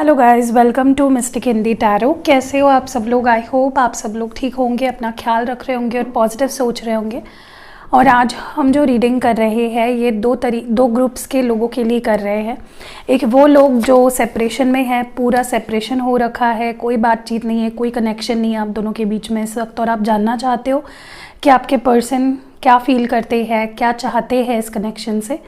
Hello guys, welcome to mystic Hindi tarot. कैसे हो आप सब लोग? आई होप आप सब लोग ठीक होंगे, अपना ख्याल रख रहे होंगे और पॉजिटिव सोच रहे होंगे। और आज हम जो रीडिंग कर रहे हैं ये दो ग्रुप्स के लोगों के लिए कर रहे हैं। एक वो लोग जो सेपरेशन में है, पूरा सेपरेशन हो रखा है, कोई बातचीत नहीं है, कोई कनेक्शन नहीं है आप दोनों के बीच में इस वक्त, और आप जानना चाहते हो कि आपके पर्सन क्या फील करते हैं, क्या चाहते हैं इस कनेक्शन से।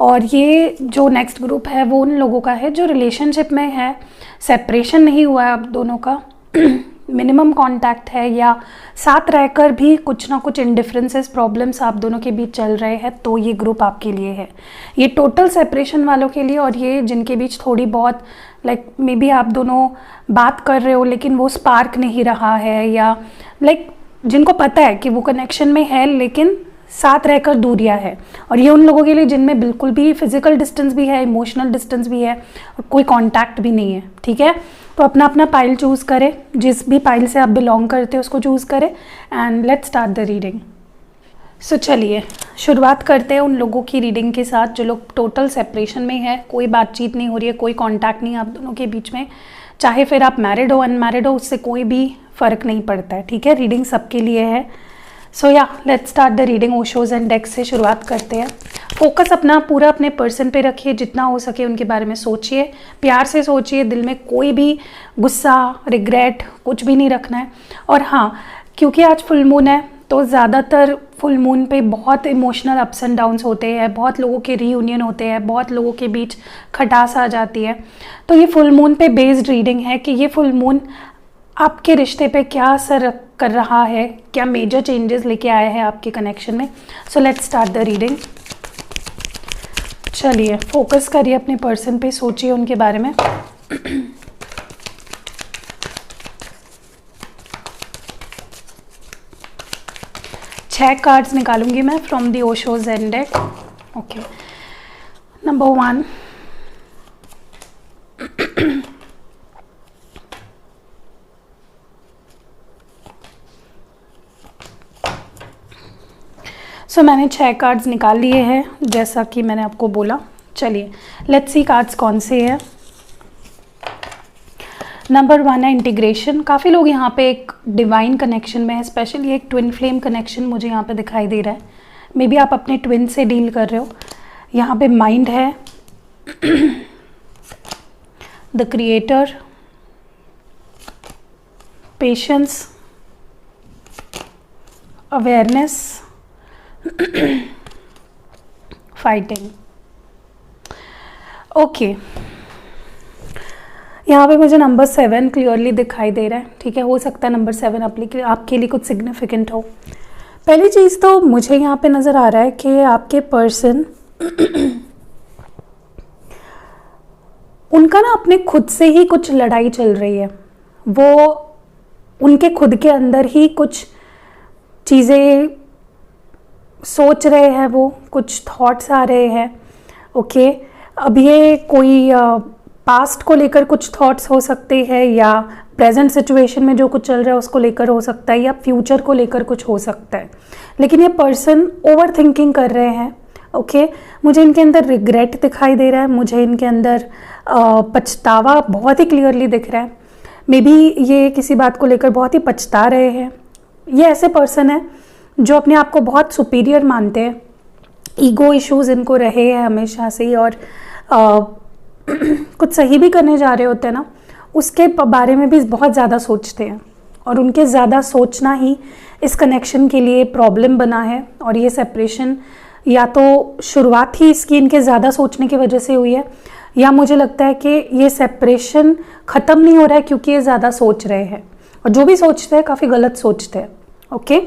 और ये जो नेक्स्ट ग्रुप है वो उन लोगों का है जो रिलेशनशिप में है, सेपरेशन नहीं हुआ है आप दोनों का, मिनिमम कांटेक्ट है, या साथ रहकर भी कुछ ना कुछ इंडिफरेंसेस, प्रॉब्लम्स आप दोनों के बीच चल रहे हैं, तो ये ग्रुप आपके लिए है। ये टोटल सेपरेशन वालों के लिए, और ये जिनके बीच थोड़ी बहुत मे बी आप दोनों बात कर रहे हो लेकिन वो स्पार्क नहीं रहा है, या जिनको पता है कि वो कनेक्शन में है लेकिन साथ रहकर दूरियां है। और ये उन लोगों के लिए जिनमें बिल्कुल भी फिजिकल डिस्टेंस भी है, इमोशनल डिस्टेंस भी है और कोई कांटेक्ट भी नहीं है। ठीक है, तो अपना अपना पाइल चूज़ करें, जिस भी पाइल से आप बिलोंग करते हो उसको चूज़ करें, and let's start the reading. So चलिए शुरुआत करते हैं उन लोगों की रीडिंग के साथ जो लोग टोटल सेपरेशन में है, कोई बातचीत नहीं हो रही है, कोई कॉन्टैक्ट नहीं है आप दोनों के बीच में। चाहे फिर आप मैरिड हो अनमैरिड हो, उससे कोई भी फ़र्क नहीं पड़ता है। ठीक है, रीडिंग सबके लिए है। सो या let's start the reading. Osho's and decks से शुरुआत करते हैं। फोकस अपना पूरा अपने पर्सन पे रखिए, जितना हो सके उनके बारे में सोचिए, प्यार से सोचिए, दिल में कोई भी गुस्सा, रिग्रेट कुछ भी नहीं रखना है। और हाँ, क्योंकि आज फुल मून है तो ज़्यादातर फुल मून पे बहुत इमोशनल अप्स एंड डाउन्स होते हैं, बहुत लोगों के रीयूनियन होते हैं, बहुत लोगों के बीच खटास आ जाती है। तो ये फुल मून पे बेस्ड रीडिंग है कि ये फुल मून आपके रिश्ते पे क्या असर कर रहा है, क्या मेजर चेंजेस लेके आया है आपके कनेक्शन में। So let's start the reading. चलिए फोकस करिए अपने पर्सन पे, सोचिए उनके बारे में। 6 कार्ड्स निकालूंगी मैं from the Osho's and deck. Okay, number 1, सो मैंने 6 कार्ड्स निकाल लिए हैं जैसा कि मैंने आपको बोला। चलिए लेट्स सी कार्ड्स कौन से हैं। नंबर 1 है इंटीग्रेशन। काफ़ी लोग यहाँ पे एक डिवाइन कनेक्शन में है, स्पेशली एक ट्विन फ्लेम कनेक्शन मुझे यहाँ पे दिखाई दे रहा है। मे बी आप अपने ट्विन से डील कर रहे हो। यहाँ पे माइंड है, the creator, patience, awareness, fighting. Okay, यहाँ पे मुझे नंबर 7 क्लियरली दिखाई दे रहा है। ठीक है, हो सकता है नंबर 7 आपके लिए कुछ सिग्निफिकेंट हो। पहली चीज़ तो मुझे यहाँ पे नज़र आ रहा है कि आपके पर्सन उनका ना अपने खुद से ही कुछ लड़ाई चल रही है। वो उनके खुद के अंदर ही कुछ चीज़ें सोच रहे हैं, वो कुछ थॉट्स आ रहे हैं। ओके, अब ये कोई पास्ट को लेकर कुछ थॉट्स हो सकते हैं, या प्रेजेंट सिचुएशन में जो कुछ चल रहा है उसको लेकर हो सकता है, या फ्यूचर को लेकर कुछ हो सकता है। लेकिन ये पर्सन ओवर थिंकिंग कर रहे हैं। ओके, मुझे इनके अंदर रिग्रेट दिखाई दे रहा है, मुझे इनके अंदर पछतावा बहुत ही क्लियरली दिख रहा है। मे बी ये किसी बात को लेकर बहुत ही पछता रहे हैं। ये ऐसे पर्सन है जो अपने आप को बहुत सुपीरियर मानते हैं, ईगो इश्यूज इनको रहे हैं हमेशा से ही, और कुछ सही भी करने जा रहे होते हैं ना, उसके बारे में भी बहुत ज़्यादा सोचते हैं, और उनके ज़्यादा सोचना ही इस कनेक्शन के लिए प्रॉब्लम बना है। और ये सेपरेशन या तो शुरुआत ही इसकी इनके ज़्यादा सोचने की वजह से हुई है, या मुझे लगता है कि ये सेपरेशन ख़त्म नहीं हो रहा है क्योंकि ये ज़्यादा सोच रहे हैं, और जो भी सोचते हैं काफ़ी गलत सोचते हैं। ओके,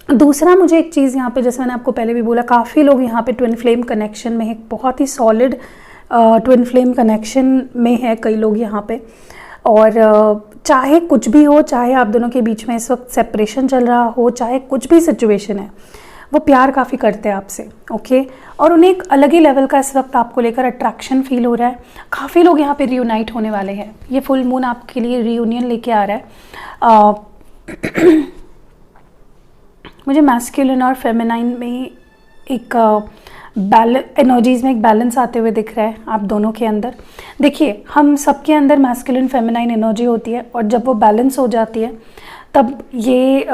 दूसरा मुझे एक चीज़ यहाँ पे, जैसे मैंने आपको पहले भी बोला, काफ़ी लोग यहाँ पे ट्विन फ्लेम कनेक्शन में है, बहुत ही सॉलिड ट्विन फ्लेम कनेक्शन में है कई लोग यहाँ पे। और चाहे कुछ भी हो, चाहे आप दोनों के बीच में इस वक्त सेपरेशन चल रहा हो, चाहे कुछ भी सिचुएशन है, वो प्यार काफ़ी करते हैं आपसे। ओके, और उन्हें एक अलग ही लेवल का इस वक्त आपको लेकर अट्रैक्शन फील हो रहा है। काफ़ी लोग यहाँ पे रियूनाइट होने वाले हैं। ये फुल मून आपके लिए रियूनियन लेके आ रहा है। मुझे मैस्कुलिन और फेमिनाइन में एक एनर्जीज़ में एक बैलेंस आते हुए दिख रहा है आप दोनों के अंदर। देखिए, हम सबके अंदर मैस्कुलिन फेमिनाइन एनर्जी होती है और जब वो बैलेंस हो जाती है तब ये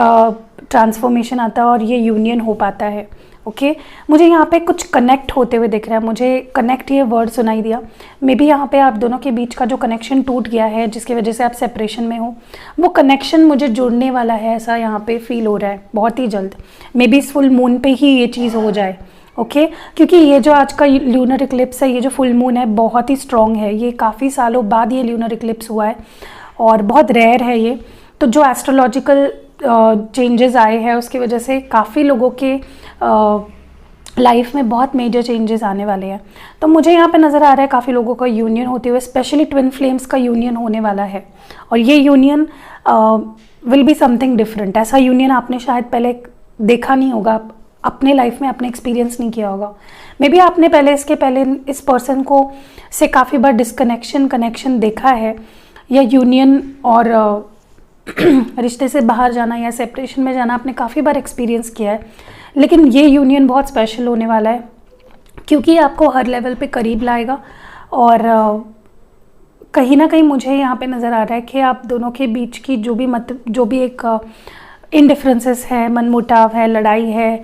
ट्रांसफॉर्मेशन आता है और ये यूनियन हो पाता है। ओके, मुझे यहाँ पे कुछ कनेक्ट होते हुए दिख रहा है, मुझे कनेक्ट ये वर्ड सुनाई दिया। मे बी यहाँ पे आप दोनों के बीच का जो कनेक्शन टूट गया है जिसकी वजह से आप सेपरेशन में हो, वो कनेक्शन मुझे जुड़ने वाला है, ऐसा यहाँ पे फील हो रहा है बहुत ही जल्द। मे बी इस फुल मून पे ही ये चीज़ हो जाए। ओके, क्योंकि ये जो आज का ल्यूनर इक्लिप्स है, ये जो फुल मून है बहुत ही स्ट्रॉन्ग है, ये काफ़ी सालों बाद ये ल्यूनर इक्लिप्स हुआ है और बहुत रेयर है ये। तो जो एस्ट्रोलॉजिकल चेंजेस आए हैं उसकी वजह से काफ़ी लोगों के लाइफ में बहुत मेजर चेंजेस आने वाले हैं। तो मुझे यहाँ पे नज़र आ रहा है काफ़ी लोगों का यूनियन होते हुए, स्पेशली ट्विन फ्लेम्स का यूनियन होने वाला है और ये union will be something different. ऐसा यूनियन आपने शायद पहले देखा नहीं होगा, अपने लाइफ में आपने एक्सपीरियंस नहीं किया होगा। मे बी आपने इसके पहले इस पर्सन को से काफ़ी बार कनेक्शन देखा है, या यूनियन और रिश्ते से बाहर जाना या सेपरेशन में जाना आपने काफ़ी बार एक्सपीरियंस किया है। लेकिन ये यूनियन बहुत स्पेशल होने वाला है क्योंकि ये आपको हर लेवल पे करीब लाएगा और कहीं ना कहीं मुझे यहाँ पे नज़र आ रहा है कि आप दोनों के बीच की जो भी एक इनडिफरेंसेस है, मनमुटाव है, लड़ाई है,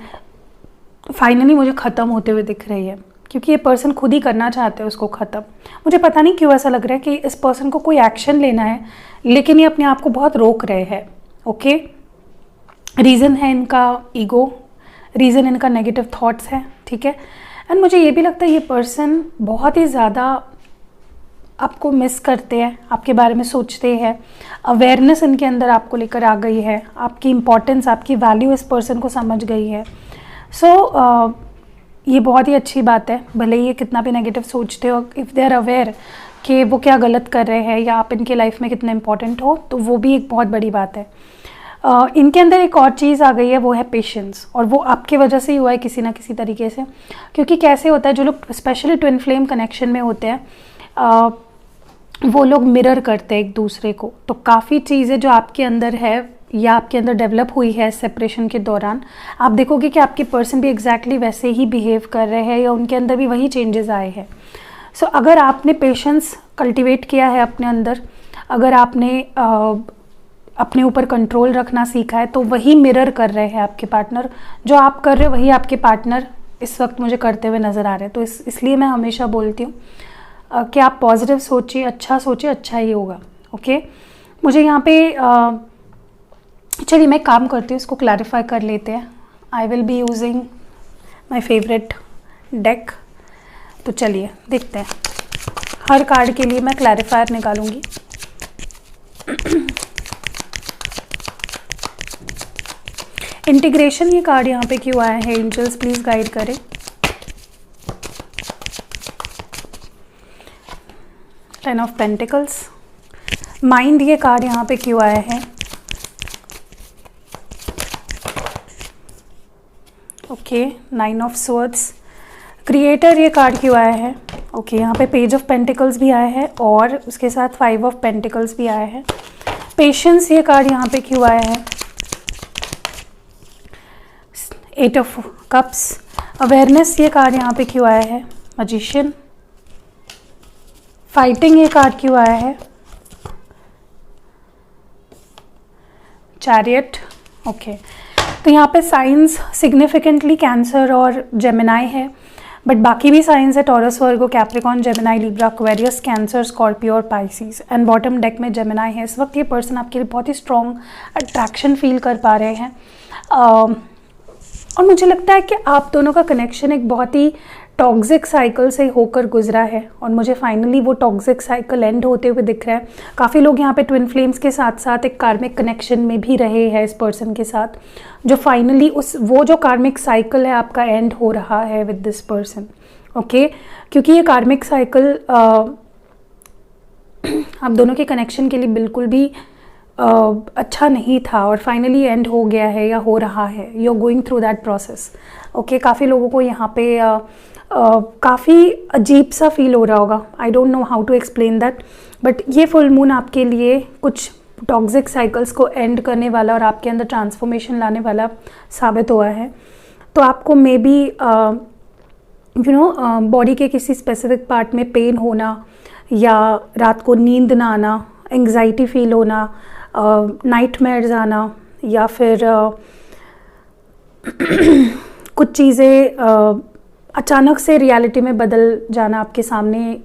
फाइनली मुझे ख़त्म होते हुए दिख रही है क्योंकि ये पर्सन खुद ही करना चाहते हैं उसको ख़त्म। मुझे पता नहीं क्यों ऐसा लग रहा है कि इस पर्सन को कोई एक्शन लेना है लेकिन ये अपने आप को बहुत रोक रहे हैं। ओके, रीज़न है इनका ईगो, रीज़न इनका नेगेटिव थॉट्स है, ठीक है। एंड मुझे ये भी लगता है ये पर्सन बहुत ही ज़्यादा आपको मिस करते हैं, आपके बारे में सोचते हैं, अवेयरनेस इनके अंदर आपको लेकर आ गई है, आपकी इम्पोर्टेंस, आपकी वैल्यू इस पर्सन को समझ गई है। सो ये बहुत ही अच्छी बात है, भले ही ये कितना भी नेगेटिव सोचते हो, इफ़ दे आर अवेयर कि वो क्या गलत कर रहे हैं या आप इनके लाइफ में कितने इंपॉर्टेंट हो, तो वो भी एक बहुत बड़ी बात है। इनके अंदर एक और चीज़ आ गई है, वो है पेशेंस, और वो आपके वजह से ही हुआ है किसी ना किसी तरीके से। क्योंकि कैसे होता है, जो लोग स्पेशली ट्विन फ्लेम कनेक्शन में होते हैं वो लोग मिरर करते हैं एक दूसरे को। तो काफ़ी चीज़ें जो आपके अंदर है या आपके अंदर डेवलप हुई है सेपरेशन के दौरान, आप देखोगे कि आपके पर्सन भी एग्जैक्टली वैसे ही बिहेव कर रहे हैं या उनके अंदर भी वही चेंजेस आए हैं। सो अगर आपने पेशेंस कल्टिवेट किया है अपने अंदर, अगर आपने अपने ऊपर कंट्रोल रखना सीखा है, तो वही मिरर कर रहे हैं आपके पार्टनर। जो आप कर रहे हो वही आपके पार्टनर इस वक्त मुझे करते हुए नज़र आ रहे हैं। तो इसलिए मैं हमेशा बोलती हूँ कि आप पॉजिटिव सोचिए, अच्छा ही होगा। ओके, मुझे यहाँ पे चलिए मैं काम करती हूँ, इसको क्लैरिफाई कर लेते हैं। I will be using my favourite deck. तो चलिए देखते हैं, हर कार्ड के लिए मैं क्लैरिफायर निकालूंगी। इंटीग्रेशन ये कार्ड यहाँ पे क्यों आया है, एंजल्स प्लीज गाइड करें। Ten of pentacles. माइंड ये कार्ड यहाँ पे क्यों आया है। Okay, nine of swords. Creator ये कार्ड क्यों आया है। ओके, यहाँ पे पेज ऑफ पेंटिकल्स भी आया है और उसके साथ फाइव ऑफ पेंटिकल्स भी आया है। पेशेंस ये कार्ड यहाँ पे क्यों आया है। Eight of cups. अवेयरनेस ये कार्ड यहाँ पे क्यों आया है। मैजिशियन। फाइटिंग ये कार्ड क्यों आया है। चैरियट। ओके, तो यहाँ पे साइंस सिग्निफिकेंटली कैंसर और जेमिनाई है, बट बाकी भी साइंस है Taurus, Virgo, Capricorn, Gemini, Libra, Aquarius, Cancer, Scorpio और पाइसिस। एंड बॉटम डेक में जेमिनाई है। इस वक्त ये पर्सन आपके लिए बहुत ही स्ट्रॉन्ग अट्रैक्शन फील कर पा रहे हैं और मुझे लगता है कि आप दोनों का कनेक्शन एक बहुत ही टॉक्सिक साइकिल से होकर गुजरा है और मुझे फाइनली वो टॉक्सिक साइकिल एंड होते हुए दिख रहा है। काफ़ी लोग यहाँ पे ट्विन फ्लेम्स के साथ साथ एक कार्मिक कनेक्शन में भी रहे हैं इस पर्सन के साथ, जो फाइनली वो जो कार्मिक साइकिल है आपका एंड हो रहा है विद दिस पर्सन। ओके, क्योंकि ये कार्मिक साइकिल आप दोनों के कनेक्शन के लिए बिल्कुल भी अच्छा नहीं था और फाइनली एंड हो गया है या हो रहा है। You are going through that process. Okay, काफ़ी लोगों को यहाँ पे काफ़ी अजीब सा फील हो रहा होगा। I don't know how to explain that, but ये फुल मून आपके लिए कुछ टॉक्सिक साइकिल्स को एंड करने वाला और आपके अंदर ट्रांसफॉर्मेशन लाने वाला साबित हुआ है। तो आपको मे बी बॉडी के किसी स्पेसिफिक पार्ट में पेन होना, या रात को नींद ना आना, एंग्जाइटी फील होना, नाइटमेयर्स आना, या फिर कुछ चीज़ें अचानक से रियलिटी में बदल जाना, आपके सामने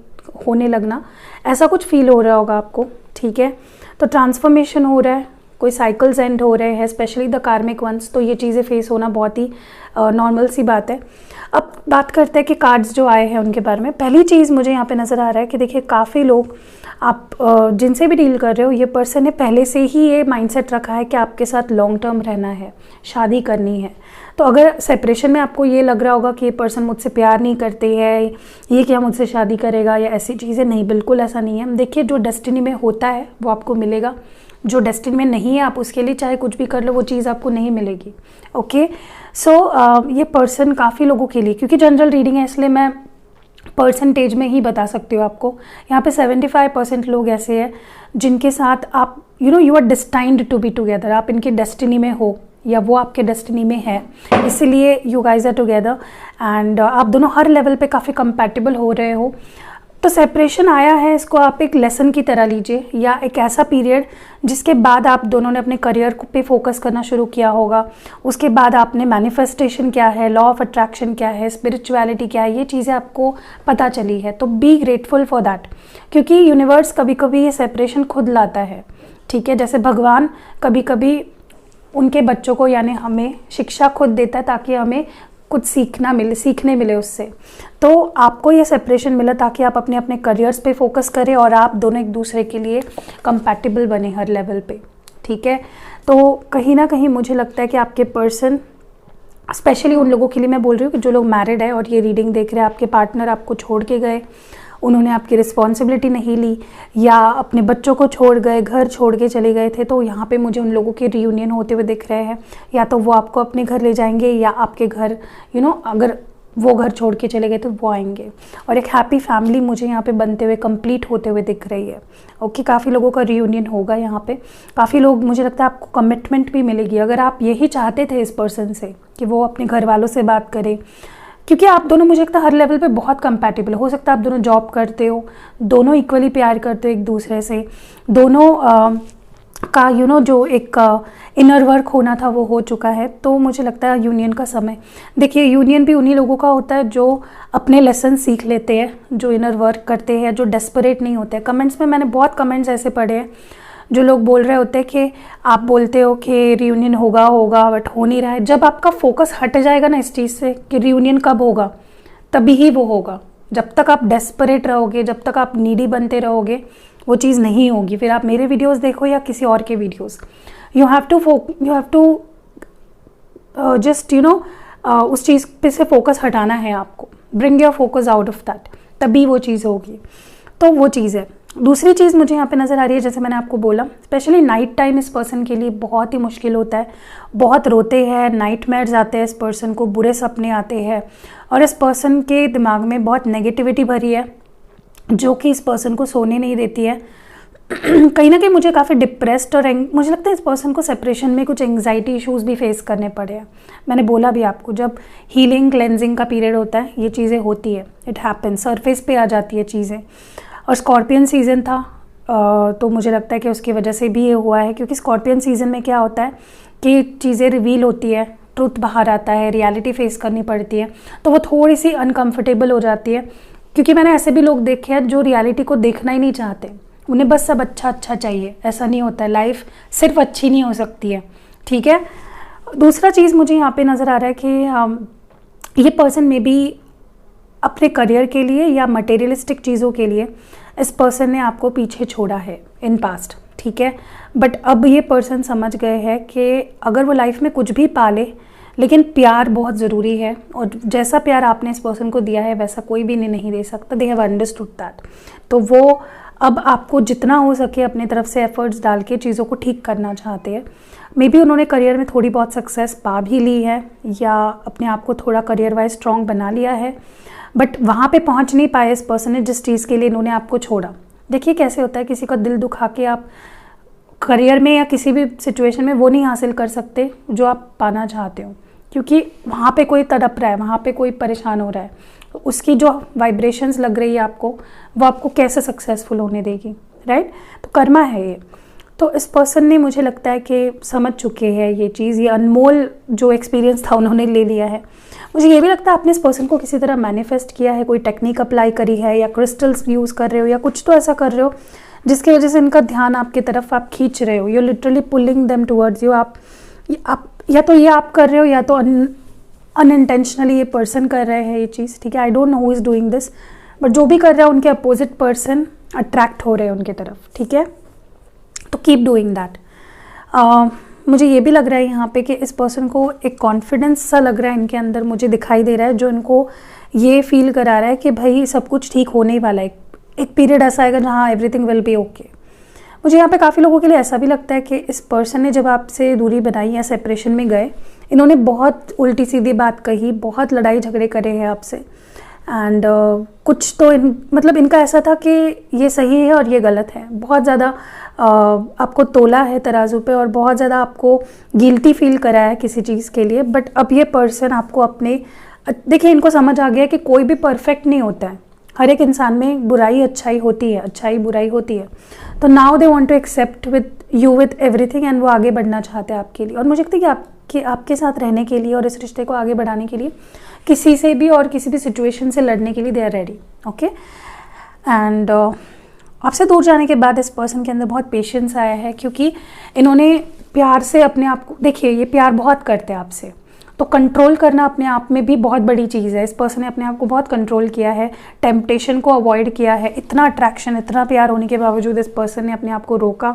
होने लगना, ऐसा कुछ फील हो रहा होगा आपको, ठीक है। तो ट्रांसफॉर्मेशन हो रहा है, कोई साइकिल्स एंड हो रहे हैं, स्पेशली द कार्मिक वंस, तो ये चीज़ें फेस होना बहुत ही नॉर्मल सी बात है। अब बात करते हैं कि कार्ड्स जो आए हैं उनके बारे में। पहली चीज़ मुझे यहाँ पे नज़र आ रहा है कि देखिए, काफ़ी लोग आप जिनसे भी डील कर रहे हो, ये पर्सन ने पहले से ही ये माइंडसेट रखा है कि आपके साथ लॉन्ग टर्म रहना है, शादी करनी है। तो अगर सेपरेशन में आपको ये लग रहा होगा कि ये पर्सन मुझसे प्यार नहीं करते है, ये क्या मुझसे शादी करेगा या ऐसी चीज़ें, नहीं, बिल्कुल ऐसा नहीं है। देखिए, जो डेस्टिनी में होता है वो आपको मिलेगा, जो डेस्टिनी में नहीं है आप उसके लिए चाहे कुछ भी कर लो, वो चीज़ आपको नहीं मिलेगी। ओके, सो ये पर्सन काफ़ी लोगों के लिए, क्योंकि जनरल रीडिंग है इसलिए मैं परसेंटेज में ही बता सकती हूँ आपको। यहाँ पे 75% लोग ऐसे हैं जिनके साथ आप you are destined to be together, आप इनकी डेस्टिनी में हो या वो आपके डेस्टिनी में है, इसीलिए you guys are together and आप दोनों हर लेवल पे काफ़ी कंपैटिबल हो रहे हो। तो सेपरेशन आया है, इसको आप एक लेसन की तरह लीजिए, या एक ऐसा पीरियड जिसके बाद आप दोनों ने अपने करियर पे फोकस करना शुरू किया होगा। उसके बाद आपने मैनिफेस्टेशन क्या है, लॉ ऑफ अट्रैक्शन क्या है, स्पिरिचुअलिटी क्या है, ये चीज़ें आपको पता चली है। तो बी ग्रेटफुल फॉर दैट, क्योंकि यूनिवर्स कभी कभी ये सेपरेशन खुद लाता है, ठीक है। जैसे भगवान कभी कभी उनके बच्चों को यानी हमें शिक्षा खुद देता है ताकि हमें कुछ सीखने मिले उससे। तो आपको ये सेपरेशन मिला ताकि आप अपने अपने करियर्स पे फोकस करें और आप दोनों एक दूसरे के लिए कंपैटिबल बने हर लेवल पे, ठीक है। तो कहीं ना कहीं मुझे लगता है कि आपके पर्सन, स्पेशली उन लोगों के लिए मैं बोल रही हूँ कि जो लोग मैरिड है और ये रीडिंग देख रहे हैं, आपके पार्टनर आपको छोड़ के गए, उन्होंने आपकी रिस्पॉन्सिबिलिटी नहीं ली, या अपने बच्चों को छोड़ गए, घर छोड़ के चले गए थे, तो यहाँ पे मुझे उन लोगों के रियूनियन होते हुए दिख रहे हैं। या तो वो आपको अपने घर ले जाएंगे या आपके घर अगर वो घर छोड़ के चले गए तो वो आएंगे, और एक हैप्पी फैमिली मुझे यहाँ पे बनते हुए, कंप्लीट होते हुए दिख रही है। ओके, काफ़ी लोगों का रियूनियन होगा यहाँ पे। काफ़ी लोग, मुझे लगता है आपको कमिटमेंट भी मिलेगी अगर आप यही चाहते थे इस पर्सन से कि वो अपने घर वालों से बात करे, क्योंकि आप दोनों मुझे लगता है हर लेवल पे बहुत कंपैटिबल हो सकता है। आप दोनों जॉब करते हो, दोनों इक्वली प्यार करते हो एक दूसरे से, दोनों का जो एक इनर वर्क होना था वो हो चुका है। तो मुझे लगता है यूनियन का समय, देखिए यूनियन भी उन्हीं लोगों का होता है जो अपने लेसन सीख लेते हैं, जो इनर वर्क करते हैं, जो डेस्परेट नहीं होते हैं। कमेंट्स में मैंने बहुत कमेंट्स ऐसे पढ़े हैं जो लोग बोल रहे होते हैं कि आप बोलते हो कि रियूनियन होगा बट हो नहीं रहा है। जब आपका फोकस हट जाएगा ना इस चीज़ से कि रियूनियन कब होगा, तभी ही वो होगा। जब तक आप डेस्परेट रहोगे, जब तक आप नीडी बनते रहोगे, वो चीज़ नहीं होगी। फिर आप मेरे वीडियोस देखो या किसी और के videos, you have to just उस चीज़ पे से फोकस हटाना है आपको। Bring your focus out of that, तभी वो चीज़ होगी। तो वो चीज़ है। दूसरी चीज़ मुझे यहाँ पे नज़र आ रही है, जैसे मैंने आपको बोला, स्पेशली नाइट टाइम इस पर्सन के लिए बहुत ही मुश्किल होता है। बहुत रोते हैं, नाइटमेयर्स आते हैं इस पर्सन को, बुरे सपने आते हैं, और इस पर्सन के दिमाग में बहुत नेगेटिविटी भरी है जो कि इस पर्सन को सोने नहीं देती है। कहीं ना कहीं मुझे काफ़ी डिप्रेस्ड, और मुझे लगता है इस पर्सन को सेपरेशन में कुछ एंग्जाइटी इश्यूज़ भी फेस करने पड़े हैं। मैंने बोला भी आपको, जब हीलिंग क्लेंजिंग का पीरियड होता है ये चीज़ें होती है, इट हैपन, सरफेस पे आ जाती है चीज़ें। और स्कॉर्पियन सीज़न था तो मुझे लगता है कि उसकी वजह से भी ये हुआ है, क्योंकि स्कॉर्पियन सीज़न में क्या होता है कि चीज़ें रिवील होती है, ट्रुथ बाहर आता है, रियलिटी फेस करनी पड़ती है, तो वो थोड़ी सी अनकंफर्टेबल हो जाती है। क्योंकि मैंने ऐसे भी लोग देखे हैं जो रियलिटी को देखना ही नहीं चाहते, उन्हें बस सब अच्छा अच्छा चाहिए। ऐसा नहीं होता है, लाइफ सिर्फ अच्छी नहीं हो सकती है, ठीक है। दूसरा चीज़ मुझे यहाँ पे नज़र आ रहा है कि ये पर्सन में भी अपने करियर के लिए या मटेरियलिस्टिक चीज़ों के लिए इस पर्सन ने आपको पीछे छोड़ा है इन पास्ट, ठीक है। बट अब ये पर्सन समझ गए हैं कि अगर वो लाइफ में कुछ भी पाले, लेकिन प्यार बहुत ज़रूरी है, और जैसा प्यार आपने इस पर्सन को दिया है वैसा कोई भी नहीं दे सकता। They have understood that. तो वो अब आपको जितना हो सके अपने तरफ से एफर्ट्स डाल के चीज़ों को ठीक करना चाहते हैं। मे बी उन्होंने करियर में थोड़ी बहुत सक्सेस पा भी ली है, या अपने आप को थोड़ा करियर वाइज स्ट्रॉन्ग बना लिया है, बट वहाँ पे पहुँच नहीं पाए इस पर्सन ने जिस चीज़ के लिए इन्होंने आपको छोड़ा। देखिए कैसे होता है, किसी का दिल दुखा के आप करियर में या किसी भी सिचुएशन में वो नहीं हासिल कर सकते जो आप पाना चाहते हो, क्योंकि वहाँ पे कोई तड़प रहा है, वहाँ पे कोई परेशान हो रहा है, उसकी जो वाइब्रेशंस लग रही है आपको, वो आपको कैसे सक्सेसफुल होने देगी, राइट। तो कर्मा है ये। तो इस पर्सन ने, मुझे लगता है कि समझ चुके हैं ये चीज़, ये अनमोल जो एक्सपीरियंस था उन्होंने ले लिया है। मुझे ये भी लगता है आपने इस पर्सन को किसी तरह मैनिफेस्ट किया है, कोई टेक्निक अप्लाई करी है, या क्रिस्टल्स यूज़ कर रहे हो, या कुछ तो ऐसा कर रहे हो जिसकी वजह से इनका ध्यान आपकी तरफ आप खींच रहे हो। You literally pulling them towards you. आप या तो ये आप कर रहे हो, या तो अनइंटेंशनली ये पर्सन कर रहे हैं ये चीज़, ठीक है। आई don't know who is doing this, but जो भी कर रहा है उनके अपोजिट पर्सन अट्रैक्ट हो रहे हैं उनके तरफ, ठीक है। तो कीप डूइंग दैट। मुझे ये भी लग रहा है यहाँ पे कि इस पर्सन को एक कॉन्फिडेंस सा लग रहा है इनके अंदर, मुझे दिखाई दे रहा है, जो इनको ये फील करा रहा है कि भाई सब कुछ ठीक होने ही वाला है। एक पीरियड ऐसा आएगा जहाँ एवरीथिंग विल बी ओके। मुझे यहाँ पे काफ़ी लोगों के लिए ऐसा भी लगता है कि इस पर्सन ने जब आपसे दूरी बनाई या सेपरेशन में गए, इन्होंने बहुत उल्टी सीधी बात कही, बहुत लड़ाई झगड़े करे हैं आपसे, एंड कुछ तो मतलब इनका ऐसा था कि ये सही है और ये गलत है। बहुत ज़्यादा आपको तोला है तराजू पे, और बहुत ज़्यादा आपको गिल्टी फील करा है किसी चीज़ के लिए। बट अब ये पर्सन आपको अपने, देखिए इनको समझ आ गया कि कोई भी परफेक्ट नहीं होता है, हर एक इंसान में बुराई अच्छाई होती है, अच्छाई बुराई होती है। तो now they want to accept with you with everything, and वो आगे बढ़ना चाहते हैं आपके लिए। और मुझे लगता है कि आपके साथ रहने के लिए और इस रिश्ते को आगे बढ़ाने के लिए किसी से भी और किसी भी सिचुएशन से लड़ने के लिए they are ready, okay. And आपसे दूर जाने के बाद इस पर्सन के अंदर बहुत पेशेंस आया है, क्योंकि इन्होंने प्यार से अपने आप को, देखिए ये प्यार बहुत करते हैं आपसे, तो कंट्रोल करना अपने आप में भी बहुत बड़ी चीज़ है। इस पर्सन ने अपने आप को बहुत कंट्रोल किया है, टेम्पटेशन को अवॉइड किया है। इतना अट्रैक्शन, इतना प्यार होने के बावजूद इस पर्सन ने अपने आप को रोका,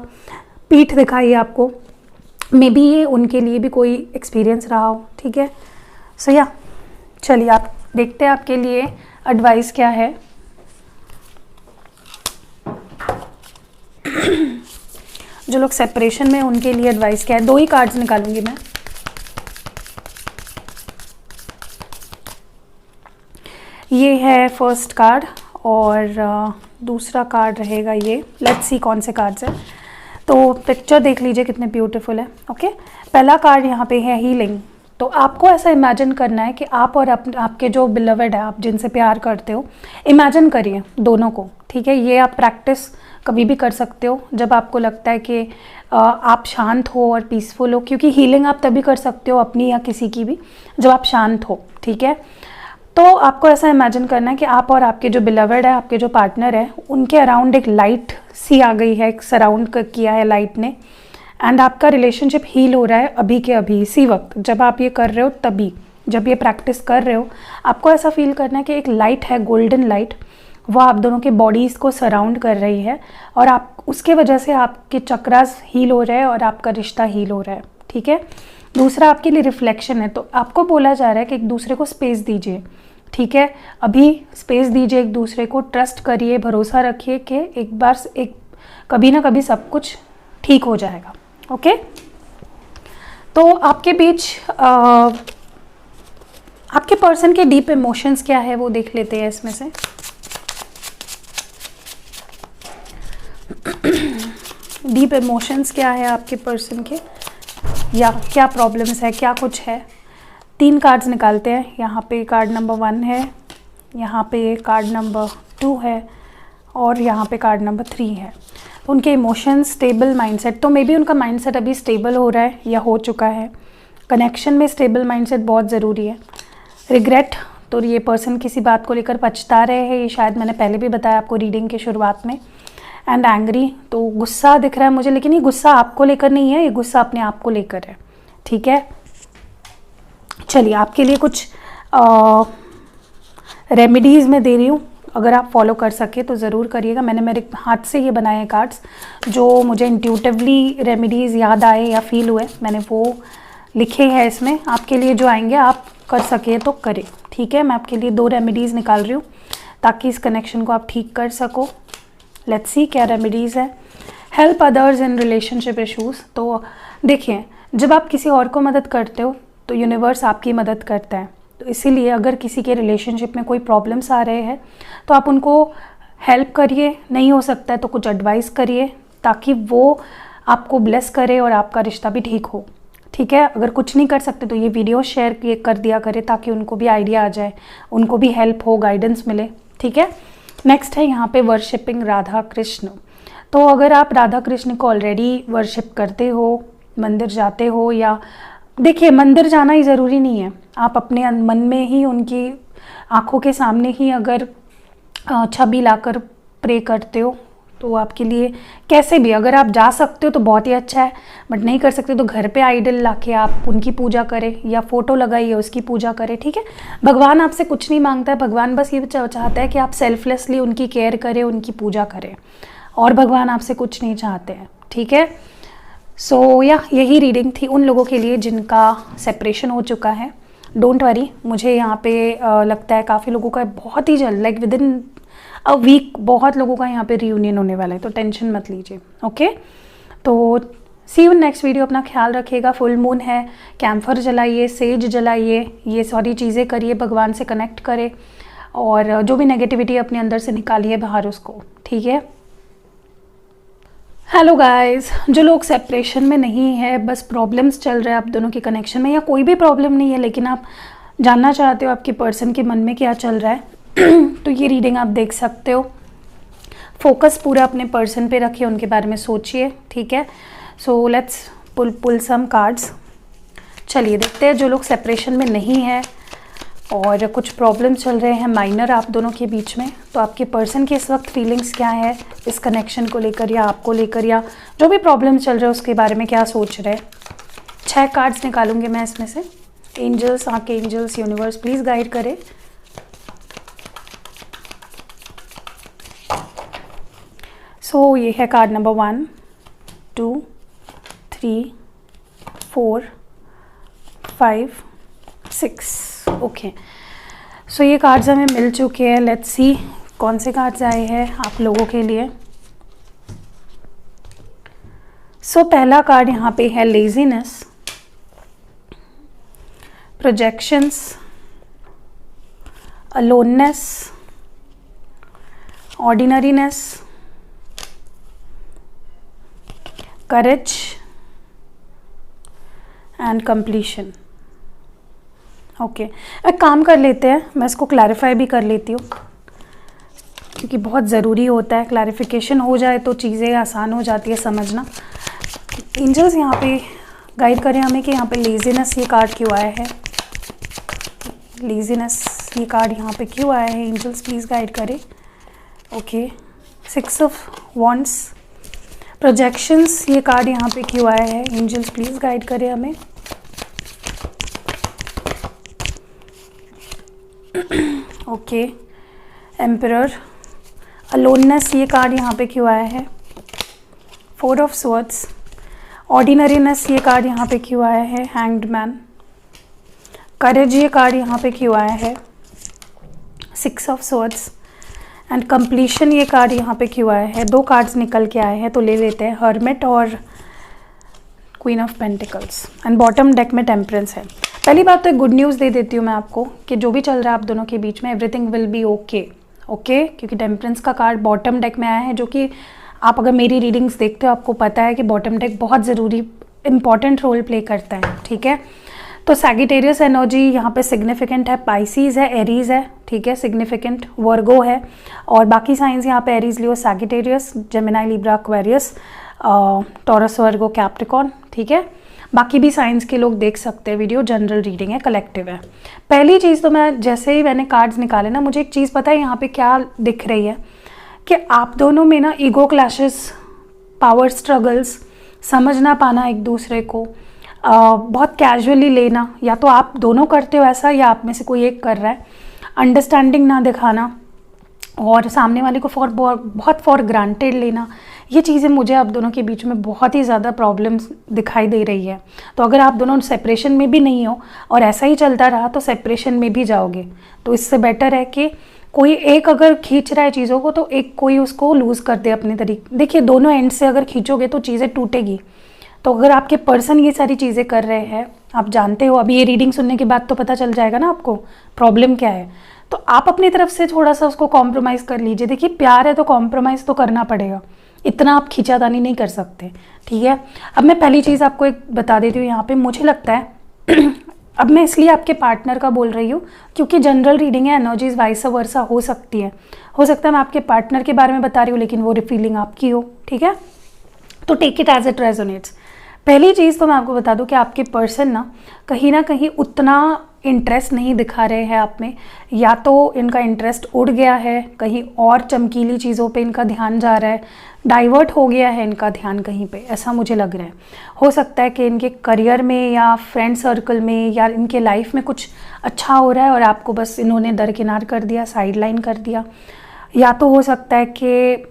पीठ दिखाई आपको। मे बी ये उनके लिए भी कोई एक्सपीरियंस रहा हो, ठीक है। सो या चलिए आप देखते हैं आपके लिए एडवाइस क्या है। जो लोग सेपरेशन में, उनके लिए एडवाइस क्या है। 2 ही कार्ड्स निकालूंगी मैं। ये है फर्स्ट कार्ड, और दूसरा कार्ड रहेगा ये। लेट्स सी कौन से कार्ड्स हैं। तो पिक्चर देख लीजिए कितने ब्यूटीफुल है, ओके। पहला कार्ड यहाँ पे है हीलिंग। तो आपको ऐसा इमेजिन करना है कि आप और आपके जो बिलवड है, आप जिनसे प्यार करते हो, इमेजिन करिए दोनों को, ठीक है। ये आप प्रैक्टिस कभी भी कर सकते हो जब आपको लगता है कि आप शांत हो और पीसफुल हो, क्योंकि हीलिंग आप तभी कर सकते हो अपनी या किसी की भी जब आप शांत हो, ठीक है। तो आपको ऐसा इमेजिन करना है कि आप और आपके जो बिलवड है, आपके जो पार्टनर है, उनके अराउंड एक लाइट सी आ गई है, एक सराउंड किया है लाइट ने, एंड आपका रिलेशनशिप हील हो रहा है अभी के अभी, इसी वक्त जब आप ये कर रहे हो। तभी जब ये प्रैक्टिस कर रहे हो, आपको ऐसा फील करना है कि एक लाइट है, गोल्डन लाइट, वो आप दोनों के बॉडीज़ को सराउंड कर रही है, और आप उसके वजह से आपके चक्रास हील हो रहे हैं और आपका रिश्ता हील हो रहा है, ठीक है। दूसरा आपके लिए रिफ्लेक्शन है। तो आपको बोला जा रहा है कि एक दूसरे को स्पेस दीजिए, ठीक है। अभी स्पेस दीजिए एक दूसरे को, ट्रस्ट करिए, भरोसा रखिए कि एक कभी ना कभी सब कुछ ठीक हो जाएगा, ओके। तो आपके बीच आपके पर्सन के डीप इमोशंस क्या है वो देख लेते हैं इसमें से। डीप इमोशंस क्या है आपके पर्सन के, या क्या प्रॉब्लम्स है, क्या कुछ है। 3 कार्ड्स निकालते हैं। यहाँ पे कार्ड नंबर 1 है, यहाँ पे कार्ड नंबर 2 है, और यहाँ पे कार्ड नंबर 3 है। उनके इमोशंस, स्टेबल माइंडसेट। तो मे बी उनका माइंडसेट अभी स्टेबल हो रहा है या हो चुका है। कनेक्शन में स्टेबल माइंडसेट बहुत ज़रूरी है। रिग्रेट, तो ये पर्सन किसी बात को लेकर पछता रहे हैं, ये शायद मैंने पहले भी बताया आपको रीडिंग के शुरुआत में। एंड एंग्री, तो गुस्सा दिख रहा है मुझे, लेकिन ये गुस्सा आपको लेकर नहीं है, ये गुस्सा अपने आप को लेकर है, ठीक है। चलिए आपके लिए कुछ रेमेडीज़ मैं दे रही हूँ, अगर आप फॉलो कर सके तो ज़रूर करिएगा। मैंने मेरे हाथ से ये बनाए हैं कार्ड्स, जो मुझे इंट्यूटिवली रेमेडीज़ याद आए या फील हुए, मैंने वो लिखे हैं इसमें। आपके लिए जो आएंगे आप कर सके तो करें, ठीक है। मैं आपके लिए 2 रेमेडीज़ निकाल रही हूँ ताकि इस कनेक्शन को आप ठीक कर सको। लेट्स सी क्या रेमेडीज़ है। Help others in relationship issues. तो देखिए, जब आप किसी और को मदद करते हो तो यूनिवर्स आपकी मदद करता है। तो इसीलिए अगर किसी के रिलेशनशिप में कोई प्रॉब्लम्स आ रहे हैं तो आप उनको हेल्प करिए, नहीं हो सकता है तो कुछ एडवाइस करिए, ताकि वो आपको ब्लेस करे और आपका रिश्ता भी ठीक हो, ठीक है। अगर कुछ नहीं कर सकते तो ये वीडियो शेयर कर दिया करें ताकि उनको भी आइडिया आ जाए, उनको भी हेल्प हो, गाइडेंस मिले, ठीक है। नेक्स्ट है यहाँ पे वर्शिपिंग राधा कृष्ण। तो अगर आप राधा कृष्ण को ऑलरेडी वर्शिप करते हो, मंदिर जाते हो, या देखिए मंदिर जाना ही ज़रूरी नहीं है, आप अपने मन में ही उनकी आँखों के सामने ही अगर छवि लाकर प्रे करते हो तो आपके लिए कैसे भी, अगर आप जा सकते हो तो बहुत ही अच्छा है, बट नहीं कर सकते तो घर पे आइडल लाके आप उनकी पूजा करें या फ़ोटो लगाइए उसकी पूजा करें, ठीक है। भगवान आपसे कुछ नहीं मांगता है, भगवान बस ये चाहता है कि आप सेल्फलेसली उनकी केयर करें, उनकी पूजा करें, और भगवान आपसे कुछ नहीं चाहते हैं, ठीक है। सो यही रीडिंग थी उन लोगों के लिए जिनका सेपरेशन हो चुका है। डोंट वरी, मुझे यहाँ पे लगता है काफ़ी लोगों का बहुत ही जल्द, like within a week बहुत लोगों का यहाँ पे रियूनियन होने वाला है, तो टेंशन मत लीजिए, ओके। तो सी यू नेक्स्ट वीडियो, अपना ख्याल रखिएगा। फुल मून है, कैम्फर जलाइए, सेज जलाइए, ये सारी चीज़ें करिए, भगवान से कनेक्ट करें, और जो भी नेगेटिविटी अपने अंदर से निकालिए बाहर उसको, ठीक है। हेलो गाइस, जो लोग सेपरेशन में नहीं है, बस प्रॉब्लम्स चल रहे हैं आप दोनों के कनेक्शन में, या कोई भी प्रॉब्लम नहीं है लेकिन आप जानना चाहते हो आपके पर्सन के मन में क्या चल रहा है तो ये रीडिंग आप देख सकते हो। फोकस पूरा अपने पर्सन पे रखिए, उनके बारे में सोचिए, ठीक है। So let's pull some cards. चलिए देखते हैं जो लोग सेपरेशन में नहीं है और कुछ प्रॉब्लम चल रहे हैं माइनर आप दोनों के बीच में, तो आपके पर्सन की इस वक्त फीलिंग्स क्या है इस कनेक्शन को लेकर, या आपको लेकर, या जो भी प्रॉब्लम चल रहा है उसके बारे में क्या सोच रहे हैं। 6 कार्ड्स निकालूंगी मैं इसमें से। एंजल्स, आके एंजल्स, यूनिवर्स प्लीज़ गाइड करें। सो ये है कार्ड नंबर 1 2 3 4 5 6, ओके। सो ये कार्ड्स हमें मिल चुके हैं। लेट्स सी कौन से कार्ड्स आए हैं आप लोगों के लिए। सो पहला कार्ड यहाँ पे है laziness, projections, aloneness, ordinariness, courage and completion. Okay, एक काम कर लेते हैं, मैं इसको क्लैरिफाई भी कर लेती हूँ क्योंकि बहुत ज़रूरी होता है, क्लैरिफिकेशन हो जाए तो चीज़ें आसान हो जाती है समझना। एंजल्स यहाँ पे गाइड करें हमें कि यहाँ पे लेजीनेस ये कार्ड क्यों आया है, लेजीनेस ये कार्ड यहाँ पे क्यों आया है, एंजल्स प्लीज़ गाइड करें। ओके, 6 ऑफ वॉन्ड्स, प्रोजेक्शंस ये कार्ड यहाँ पे क्यों आया है, एंजल्स प्लीज़ गाइड करें हमें। ओके, एम्परर, अलोननेस ये कार्ड यहाँ पे क्यों आया है, 4 ऑफ स्वॉर्ड्स, ऑर्डिनरीनेस ये कार्ड यहाँ पे क्यों आया है, हैंग्ड मैन, करेज ये कार्ड यहाँ पे क्यों आया है, 6 ऑफ स्वॉर्ड्स, एंड कंप्लीशन ये कार्ड यहाँ पे क्यों आया है। 2 कार्ड्स निकल के आए हैं तो ले लेते हैं, हर्मिट और queen of pentacles, and bottom deck में टेम्परेंस है। पहली बात तो एक गुड न्यूज़ दे देती हूँ मैं आपको कि जो भी चल रहा है आप दोनों के बीच में, everything will be okay, okay, क्योंकि टेम्परेंस का कार्ड बॉटम डेक में आया है, जो कि आप अगर मेरी रीडिंग्स देखते हो आपको पता है कि बॉटम डेक बहुत ज़रूरी इंपॉर्टेंट रोल प्ले करता है, ठीक है। तो सैगिटेरियस एनर्जी यहाँ पे सिग्निफिकेंट है, पाइसीज है, एरीज है, ठीक है, सिग्निफिकेंट वर्गो है, और बाकी साइंस यहाँ पे Aries, Leo, Sagittarius, Gemini, Libra, Aquarius, Taurus, Virgo, Capricorn, ठीक है। बाकी भी साइंस के लोग देख सकते हैं वीडियो, जनरल रीडिंग है, कलेक्टिव है। पहली चीज़ तो मैं जैसे ही मैंने कार्ड्स निकाले ना, मुझे एक चीज़ पता है यहाँ पे क्या दिख रही है कि आप दोनों में ना ईगो क्लैशेस, पावर स्ट्रगल्स, समझ ना पाना एक दूसरे को, बहुत कैजुअली लेना, या तो आप दोनों करते हो ऐसा या आप में से कोई एक कर रहा है, अंडरस्टैंडिंग ना दिखाना और सामने वाले को बहुत फॉर ग्रांटेड लेना, ये चीज़ें मुझे आप दोनों के बीच में बहुत ही ज़्यादा प्रॉब्लम्स दिखाई दे रही है। तो अगर आप दोनों सेपरेशन में भी नहीं हो और ऐसा ही चलता रहा तो सेपरेशन में भी जाओगे, तो इससे बेटर है कि कोई एक अगर खींच रहा है चीज़ों को तो एक कोई उसको लूज़ कर दे अपने तरीके। देखिए दोनों एंड से अगर खींचोगे तो चीज़ें टूटेगी। तो अगर आपके पर्सन ये सारी चीज़ें कर रहे हैं, आप जानते हो, अभी ये रीडिंग सुनने के बाद तो पता चल जाएगा ना आपको प्रॉब्लम क्या है, तो आप अपनी तरफ से थोड़ा सा उसको कॉम्प्रोमाइज़ कर लीजिए। देखिए प्यार है तो कॉम्प्रोमाइज़ तो करना पड़ेगा, इतना आप खींचातानी नहीं कर सकते, ठीक है। अब मैं पहली चीज़ आपको एक बता देती हूँ यहाँ पे, मुझे लगता है अब मैं इसलिए आपके पार्टनर का बोल रही हूँ क्योंकि जनरल रीडिंग है, एनर्जीज वाइस वर्सा हो सकती है। हो सकता है मैं आपके पार्टनर के बारे में बता रही हूँ लेकिन वो फीलिंग आपकी हो, ठीक है। तो take it as it resonates. पहली चीज़ तो मैं आपको बता दूं कि आपके पर्सन ना कहीं उतना इंटरेस्ट नहीं दिखा रहे हैं आप में, या तो इनका इंटरेस्ट उड़ गया है, कहीं और चमकीली चीज़ों पे इनका ध्यान जा रहा है, डाइवर्ट हो गया है इनका ध्यान कहीं पे, ऐसा मुझे लग रहा है। हो सकता है कि इनके करियर में या फ्रेंड सर्कल में या इनके लाइफ में कुछ अच्छा हो रहा है और आपको बस इन्होंने दरकिनार कर दिया, साइड लाइन कर दिया। या तो हो सकता है कि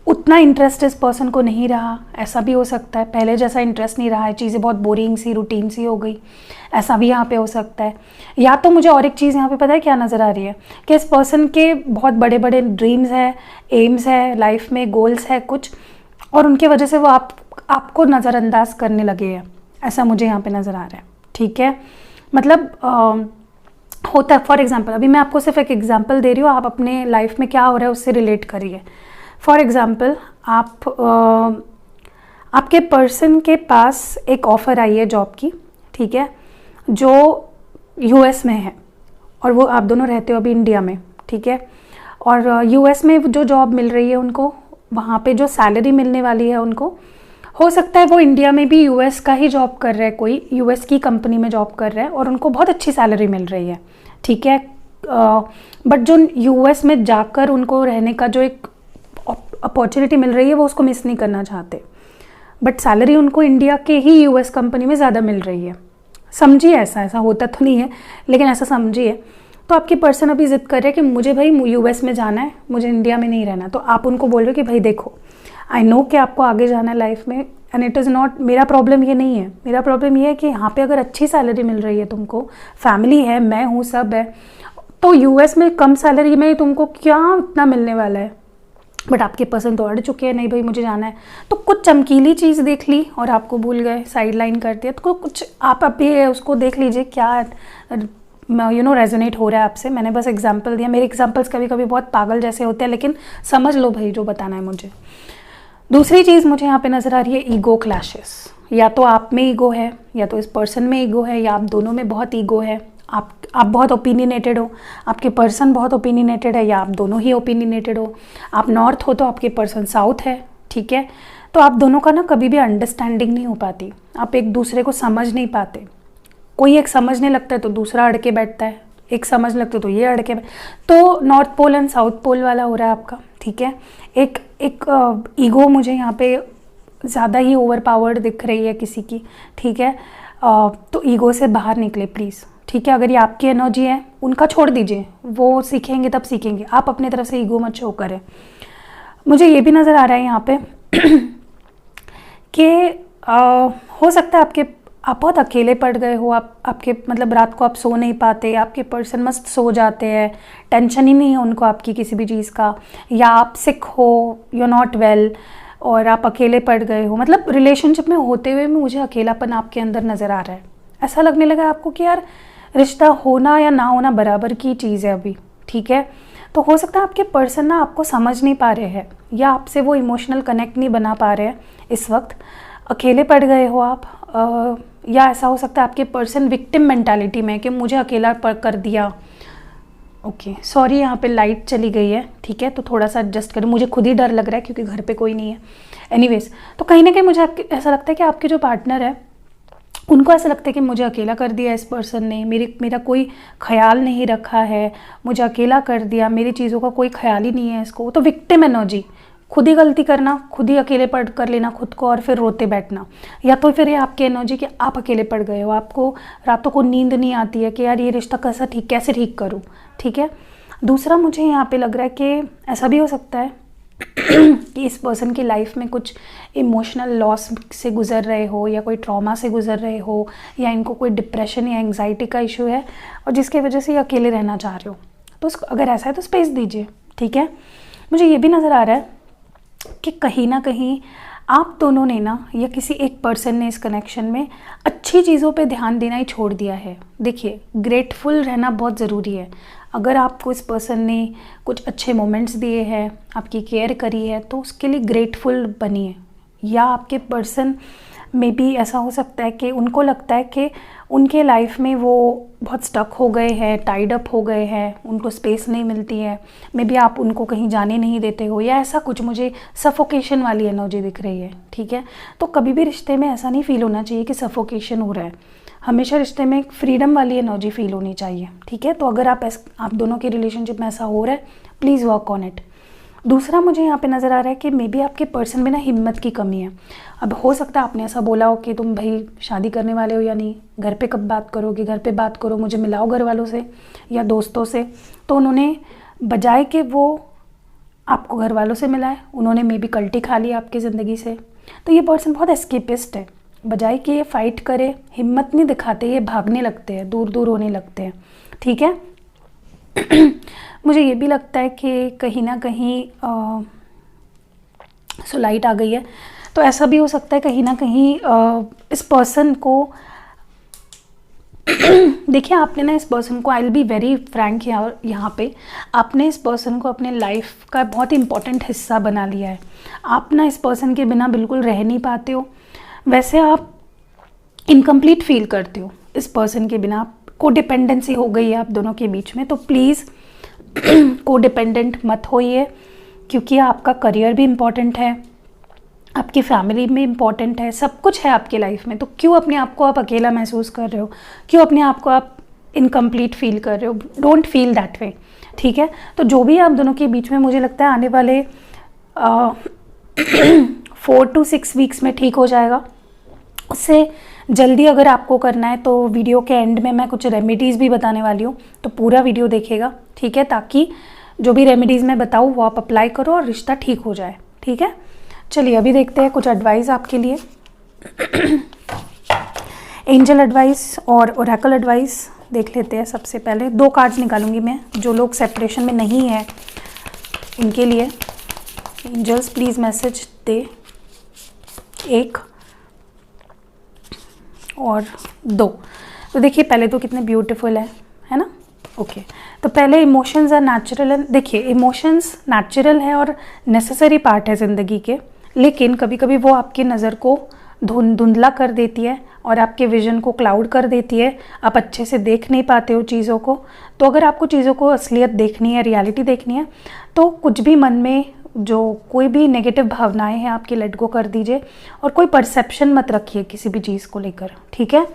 उतना इंटरेस्ट इस पर्सन को नहीं रहा, ऐसा भी हो सकता है, पहले जैसा इंटरेस्ट नहीं रहा है, चीज़ें बहुत बोरिंग सी रूटीन सी हो गई, ऐसा भी यहाँ पे हो सकता है। या तो मुझे और एक चीज़ यहाँ पे पता है क्या नज़र आ रही है कि इस पर्सन के बहुत बड़े बड़े ड्रीम्स है, एम्स है लाइफ में, गोल्स है कुछ, और उनके वजह से वो आपको नज़रअंदाज करने लगे हैं, ऐसा मुझे यहाँ पे नज़र आ रहा है, ठीक है। मतलब होता है, फॉर एग्जाम्पल अभी मैं आपको सिर्फ एक एग्जाम्पल दे रही हूँ, आप अपने लाइफ में क्या हो रहा है उससे रिलेट करिए। फॉर एग्ज़ाम्पल आपके पर्सन के पास एक ऑफ़र आई है जॉब की, ठीक है, जो यूएस में है और वो आप दोनों रहते हो अभी इंडिया में, ठीक है। और यूएस में जो जॉब मिल रही है उनको, वहाँ पे जो सैलरी मिलने वाली है उनको, हो सकता है वो इंडिया में भी यूएस का ही जॉब कर रहा है, कोई यूएस की कंपनी में जॉब कर रहा है और उनको बहुत अच्छी सैलरी मिल रही है, ठीक है। बट जो यूएस में जाकर उनको रहने का जो एक अपॉर्चुनिटी मिल रही है वो उसको मिस नहीं करना चाहते, बट सैलरी उनको इंडिया के ही यूएस कंपनी में ज़्यादा मिल रही है। समझिए, ऐसा होता तो नहीं है लेकिन ऐसा समझिए। तो आपकी पर्सन अभी ज़िद कर रहे हैं कि मुझे भाई यूएस में जाना है, मुझे इंडिया में नहीं रहना। तो आप उनको बोल रहे हो कि भाई देखो, आई नो कि आपको आगे जाना है लाइफ में एंड इट इज़ नॉट, मेरा प्रॉब्लम ये नहीं है, मेरा प्रॉब्लम ये है कि यहाँ पे अगर अच्छी सैलरी मिल रही है तुमको, फैमिली है, मैं हूँ, सब है, तो यूएस में कम सैलरी में तुमको क्या इतना मिलने वाला है। बट आपके पर्सन तो अड़ चुके हैं, नहीं भाई मुझे जाना है, तो कुछ चमकीली चीज़ देख ली और आपको भूल गए, साइड लाइन कर दिया। तो कुछ आप अभी उसको देख लीजिए क्या रेजोनेट हो रहा है आपसे। मैंने बस एग्जांपल दिया, मेरे एग्जांपल्स कभी कभी बहुत पागल जैसे होते हैं, लेकिन समझ लो भाई जो बताना है मुझे। दूसरी चीज़ मुझे यहाँ पे नज़र आ रही है ईगो क्लैशेस। या तो आप में ईगो है, या तो इस पर्सन में ईगो है, या आप दोनों में बहुत ईगो है। आप बहुत ओपिनियनेटेड हो, आपके पर्सन बहुत ओपिनियनेटेड है, या आप दोनों ही ओपिनियनेटेड हो। आप नॉर्थ हो तो आपके पर्सन साउथ है, ठीक है। तो आप दोनों का ना कभी भी अंडरस्टैंडिंग नहीं हो पाती, आप एक दूसरे को समझ नहीं पाते। कोई एक समझने लगता है तो दूसरा अड़ के बैठता है, एक समझ लगता है तो ये अड़ के तो north pole and south pole वाला हो रहा है आपका, ठीक है। एक ईगो मुझे यहाँ पे ज़्यादा ही ओवर पावर्ड दिख रही है किसी की, ठीक है। तो ईगो से बाहर निकले प्लीज़, ठीक है। अगर ये आपकी एनर्जी है उनका छोड़ दीजिए, वो सीखेंगे तब सीखेंगे, आप अपने तरफ से ईगो मत शो करें। मुझे ये भी नज़र आ रहा है यहाँ पे कि हो सकता है आप बहुत अकेले पड़ गए हो, आपके मतलब रात को आप सो नहीं पाते, आपके पर्सन मस्त सो जाते हैं, टेंशन ही नहीं है उनको आपकी किसी भी चीज़ का, या आप सिक हो, यू आर नॉट वेल और आप अकेले पड़ गए हो। मतलब रिलेशनशिप में होते हुए मुझे अकेलापन आपके अंदर नज़र आ रहा है। ऐसा लगने लगा आपको कि यार रिश्ता होना या ना होना बराबर की चीज़ है अभी, ठीक है। तो हो सकता है आपके पर्सन ना आपको समझ नहीं पा रहे हैं, या आपसे वो इमोशनल कनेक्ट नहीं बना पा रहे हैं इस वक्त, अकेले पड़ गए हो आप। या ऐसा हो सकता है आपके पर्सन विक्टिम मेंटालिटी में कि मुझे अकेला कर दिया। ओके सॉरी, यहाँ पे लाइट चली गई है, ठीक है, तो थोड़ा सा एडजस्ट करें, मुझे खुद ही डर लग रहा है क्योंकि घर पे कोई नहीं है। एनीवेज, तो कहीं ना कहीं मुझे ऐसा लगता है कि आपके जो पार्टनर है उनको ऐसा लगता है कि मुझे अकेला कर दिया इस पर्सन ने, मेरा कोई ख्याल नहीं रखा है, मुझे अकेला कर दिया, मेरी चीज़ों का कोई ख्याल ही नहीं है इसको। तो विक्टिम एनर्जी, खुद ही गलती करना, खुद ही अकेले पड़ कर लेना खुद को और फिर रोते बैठना। या तो फिर ये आपकी एनर्जी कि आप अकेले पड़ गए हो, आपको रातों को नींद नहीं आती है कि यार ये रिश्ता कैसे ठीक करूँ, ठीक है। दूसरा मुझे यहाँ पे लग रहा है कि ऐसा भी हो सकता है कि इस पर्सन की लाइफ में कुछ इमोशनल लॉस से गुजर रहे हो, या कोई ट्रॉमा से गुजर रहे हो, या इनको कोई डिप्रेशन या एंग्जाइटी का इशू है और जिसकी वजह से ये अकेले रहना चाह रहे हो। तो अगर ऐसा है तो स्पेस दीजिए, ठीक है। मुझे ये भी नज़र आ रहा है कि कहीं ना कहीं आप दोनों ने ना, या किसी एक पर्सन ने इस कनेक्शन में अच्छी चीज़ों पे ध्यान देना ही छोड़ दिया है। देखिए, ग्रेटफुल रहना बहुत ज़रूरी है। अगर आपको इस पर्सन ने कुछ अच्छे मोमेंट्स दिए हैं, आपकी केयर करी है, तो उसके लिए ग्रेटफुल बनिए। या आपके पर्सन में भी ऐसा हो सकता है कि उनको लगता है कि उनके लाइफ में वो बहुत स्टक हो गए हैं, टाइड अप हो गए हैं, उनको स्पेस नहीं मिलती है, मे बी आप उनको कहीं जाने नहीं देते हो, या ऐसा कुछ मुझे सफोकेशन वाली एनर्जी दिख रही है। ठीक है, तो कभी भी रिश्ते में ऐसा नहीं फील होना चाहिए कि सफोकेशन हो रहा है। हमेशा रिश्ते में एक फ्रीडम वाली एनर्जी फील होनी चाहिए। ठीक है, तो अगर आप दोनों के रिलेशनशिप में ऐसा हो रहा है, प्लीज़ वर्क ऑन इट। दूसरा मुझे यहाँ पे नज़र आ रहा है कि मे बी आपके पर्सन में ना हिम्मत की कमी है। अब हो सकता है आपने ऐसा बोला हो कि तुम भाई शादी करने वाले हो या नहीं, घर पे कब बात करोगे, घर पे बात करो, मुझे मिलाओ घर वालों से या दोस्तों से। तो उन्होंने बजाय कि वो आपको घर वालों से मिलाए, उन्होंने मे बी कल्टी खा ली आपकी ज़िंदगी से। तो ये पर्सन बहुत एस्केपिस्ट है। बजाय कि ये फाइट करे, हिम्मत नहीं दिखाते, ये भागने लगते हैं, दूर दूर होने लगते हैं। ठीक है, मुझे ये भी लगता है कि कहीं ना कहीं सो लाइट आ गई है, तो ऐसा भी हो सकता है कहीं ना कहीं इस पर्सन को देखिए, आपने ना इस पर्सन को, I will be very Frank यहाँ पे, आपने इस पर्सन को अपने लाइफ का बहुत इंपॉर्टेंट हिस्सा बना लिया है। आप ना इस पर्सन के बिना बिल्कुल रह नहीं पाते हो। वैसे आप इनकम्प्लीट फील करते हो इस पर्सन के बिना, को डिपेंडेंसी हो गई है आप दोनों के बीच में। तो प्लीज़ को डिपेंडेंट मत होइए, क्योंकि आपका करियर भी इम्पॉर्टेंट है, आपकी फैमिली में इम्पॉर्टेंट है, सब कुछ है आपके लाइफ में। तो क्यों अपने आप को आप अकेला महसूस कर रहे हो, क्यों अपने आप को आप इनकम्प्लीट फील कर रहे हो? Don't feel that way. ठीक है, तो जो भी आप दोनों के बीच में, मुझे लगता है आने वाले 4 to 6 वीक्स में ठीक हो जाएगा। उससे जल्दी अगर आपको करना है तो वीडियो के एंड में मैं कुछ रेमेडीज़ भी बताने वाली हूँ, तो पूरा वीडियो देखिएगा। ठीक है, ताकि जो भी रेमेडीज़ मैं बताऊँ वो आप अप्लाई करो और रिश्ता ठीक हो जाए। ठीक है, चलिए अभी देखते हैं कुछ एडवाइस आपके लिए। एंजल एडवाइस और ओरेकल एडवाइस देख लेते हैं। सबसे पहले 2 कार्ड्स निकालूंगी मैं, जो लोग सेपरेशन में नहीं है इनके लिए। एंजल्स प्लीज़ मैसेज दे। 1 और 2। तो देखिए, पहले तो कितने ब्यूटीफुल है ना। ओके, तो पहले इमोशंस आर नेचुरल। देखिए, इमोशंस नेचुरल है और नेसेसरी पार्ट है ज़िंदगी के, लेकिन कभी कभी वो आपकी नज़र को धुंधला कर देती है और आपके विजन को क्लाउड कर देती है। आप अच्छे से देख नहीं पाते हो चीज़ों को। तो अगर आपको चीज़ों को असलियत देखनी है, रियलिटी देखनी है, तो कुछ भी मन में जो कोई भी नेगेटिव भावनाएं हैं आपकी, लेट गो कर दीजिए और कोई परसेप्शन मत रखिए किसी भी चीज़ को लेकर। ठीक है,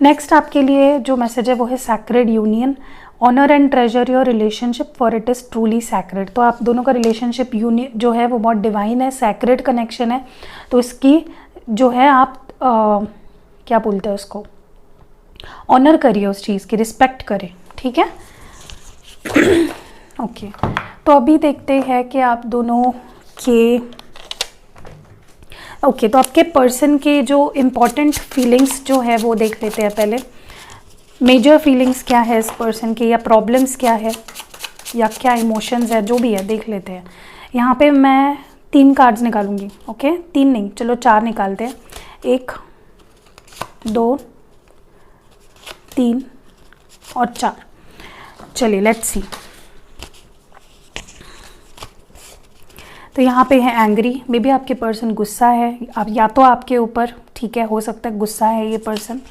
नेक्स्ट आपके लिए जो मैसेज है वो है sacred union, honour and treasure your relationship for it is truly sacred. तो आप दोनों का रिलेशनशिप यूनियन जो है वो बहुत डिवाइन है, सैक्रेड कनेक्शन है। तो इसकी जो है आप क्या बोलते हैं उसको, ऑनर करिए, उस चीज़ की रिस्पेक्ट करें। ठीक है, ओके, तो अभी देखते हैं कि आप दोनों के तो आपके पर्सन के जो इम्पोर्टेंट फीलिंग्स जो है वो देख लेते हैं पहले। मेजर फीलिंग्स क्या है इस पर्सन के, या प्रॉब्लम्स क्या है, या क्या इमोशंस है, जो भी है देख लेते हैं। यहाँ पे मैं 3 कार्ड्स निकालूंगी। ओके, 3 नहीं, चलो 4 निकालते हैं। 1 2 3 और 4। चलिए लेट्स सी। तो यहाँ पे है एंग्री, मे बी आपके पर्सन गुस्सा है, आप या तो आपके ऊपर, ठीक है, हो सकता है गुस्सा है ये पर्सन।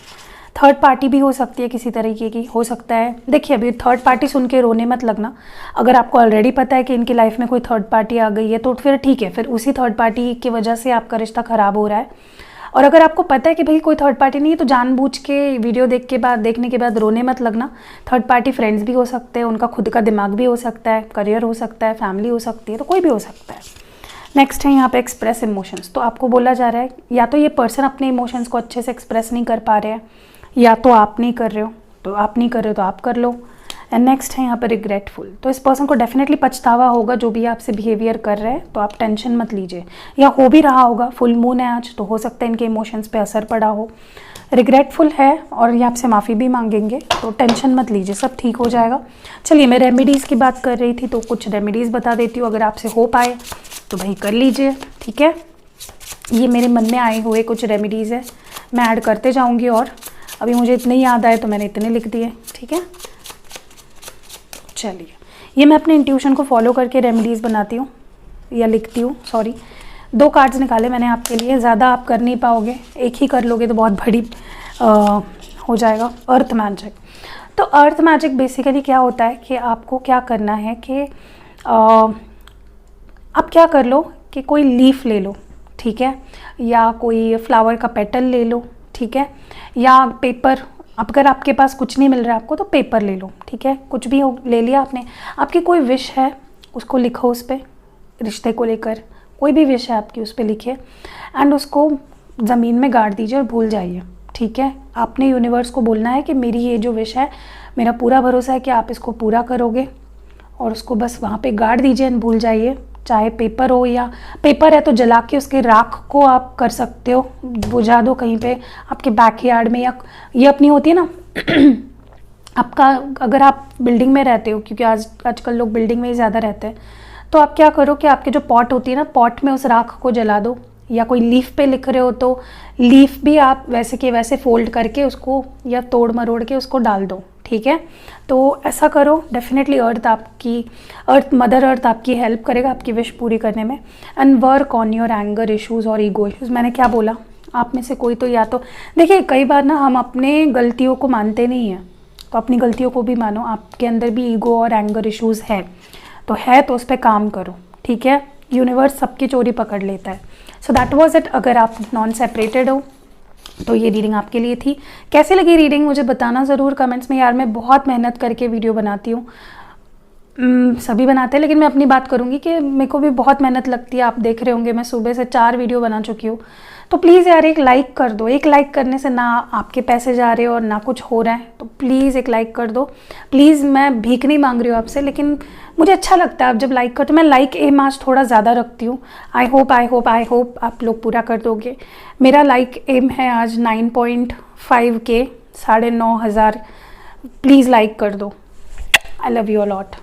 थर्ड पार्टी भी हो सकती है, किसी तरीके की हो सकता है। देखिए, अभी थर्ड पार्टी सुन के रोने मत लगना। अगर आपको ऑलरेडी पता है कि इनकी लाइफ में कोई थर्ड पार्टी आ गई है तो फिर ठीक है, फिर उसी थर्ड पार्टी की वजह से आपका रिश्ता ख़राब हो रहा है। और अगर आपको पता है कि भाई कोई थर्ड पार्टी नहीं है, तो जानबूझ के वीडियो देखने के बाद रोने मत लगना। थर्ड पार्टी फ्रेंड्स भी हो सकते हैं, उनका खुद का दिमाग भी हो सकता है, करियर हो सकता है, फैमिली हो सकती है, तो कोई भी हो सकता है। नेक्स्ट है यहाँ पे एक्सप्रेस इमोशंस। तो आपको बोला जा रहा है या तो ये पर्सन अपने इमोशंस को अच्छे से एक्सप्रेस नहीं कर पा रहे हैं, या तो आप नहीं कर रहे हो। तो आप नहीं कर रहे हो तो आप कर लो। एंड नेक्स्ट है यहाँ पर रिग्रेटफुल। तो इस पर्सन को डेफिनेटली पछतावा होगा जो भी आपसे बिहेवियर कर रहे हैं, तो आप टेंशन मत लीजिए, या हो भी रहा होगा, फुल मून है आज तो हो सकता है इनके इमोशंस पे असर पड़ा हो। रिग्रेटफुल है और ये आपसे माफ़ी भी मांगेंगे, तो टेंशन मत लीजिए, सब ठीक हो जाएगा। चलिए, मैं रेमेडीज़ की बात कर रही थी तो कुछ रेमेडीज़ बता देती हूँ, अगर आपसे हो पाए तो भाई कर लीजिए, ठीक है। ये मेरे मन में आए हुए कुछ रेमेडीज़ है, मैं ऐड करते जाऊँगी और अभी मुझे इतने याद आए तो मैंने इतने लिख दिए, ठीक है। चलिए, ये मैं अपने इंट्यूशन को फॉलो करके रेमेडीज़ बनाती हूँ या लिखती हूँ, सॉरी। 2 कार्ड्स निकाले मैंने आपके लिए, ज़्यादा आप कर नहीं पाओगे, एक ही कर लोगे तो बहुत बड़ी हो जाएगा। अर्थ मैजिक। तो अर्थ मैजिक बेसिकली क्या होता है कि आपको क्या करना है कि आप क्या कर लो कि कोई लीफ ले लो, ठीक है, या कोई फ्लावर का पेटल ले लो, ठीक है, या पेपर, अगर आपके पास कुछ नहीं मिल रहा है आपको तो पेपर ले लो, ठीक है, कुछ भी हो ले लिया आपने। आपकी कोई विश है उसको लिखो, उस पर रिश्ते को लेकर कोई भी विश है आपकी उस पर लिखिए एंड उसको ज़मीन में गाड़ दीजिए और भूल जाइए, ठीक है। आपने यूनिवर्स को बोलना है कि मेरी ये जो विश है, मेरा पूरा भरोसा है कि आप इसको पूरा करोगे, और उसको बस वहाँ पे गाड़ दीजिए एंड भूल जाइए। चाहे पेपर हो, या पेपर है तो जला के उसके राख को आप कर सकते हो, बुझा दो कहीं पे आपके बैकयार्ड में, या ये अपनी होती है ना आपका, अगर आप बिल्डिंग में रहते हो, क्योंकि आजकल लोग बिल्डिंग में ही ज़्यादा रहते हैं, तो आप क्या करो कि आपके जो पॉट होती है ना, पॉट में उस राख को जला दो, या कोई लीफ पे लिख रहे हो तो लीफ भी आप वैसे के वैसे फोल्ड करके उसको या तोड़ मरोड़ के उसको डाल दो, ठीक है। तो ऐसा करो, डेफिनेटली मदर अर्थ आपकी हेल्प करेगा आपकी विश पूरी करने में। And work on your anger issues और ईगो इश्यूज़। मैंने क्या बोला, आप में से कोई तो, या तो देखिए कई बार ना हम अपने गलतियों को मानते नहीं हैं, तो अपनी गलतियों को भी मानो। आपके अंदर भी ईगो और एंगर इश्यूज़ है तो उस पर काम करो, ठीक है। यूनिवर्स सबकी चोरी पकड़ लेता है। So that was it. अगर आप नॉन सेपरेटेड हो तो ये रीडिंग आपके लिए थी। कैसी लगी रीडिंग मुझे बताना ज़रूर कमेंट्स में। यार मैं बहुत मेहनत करके वीडियो बनाती हूँ, सभी बनाते हैं, लेकिन मैं अपनी बात करूँगी कि मेरे को भी बहुत मेहनत लगती है। आप देख रहे होंगे मैं सुबह से 4 वीडियो बना चुकी हूँ। तो प्लीज़ यार एक लाइक कर दो। एक लाइक करने से ना आपके पैसे जा रहे हो और ना कुछ हो रहा है, तो प्लीज़ एक लाइक कर दो। प्लीज़, मैं भीख नहीं मांग रही हूँ आपसे, लेकिन मुझे अच्छा लगता है आप जब लाइक करते हो। मैं लाइक एम आज थोड़ा ज़्यादा रखती हूँ। आई होप आप लोग पूरा कर दोगे। मेरा लाइक एम है आज 9.5K, 9,500। प्लीज़ लाइक कर दो। I love you a lot.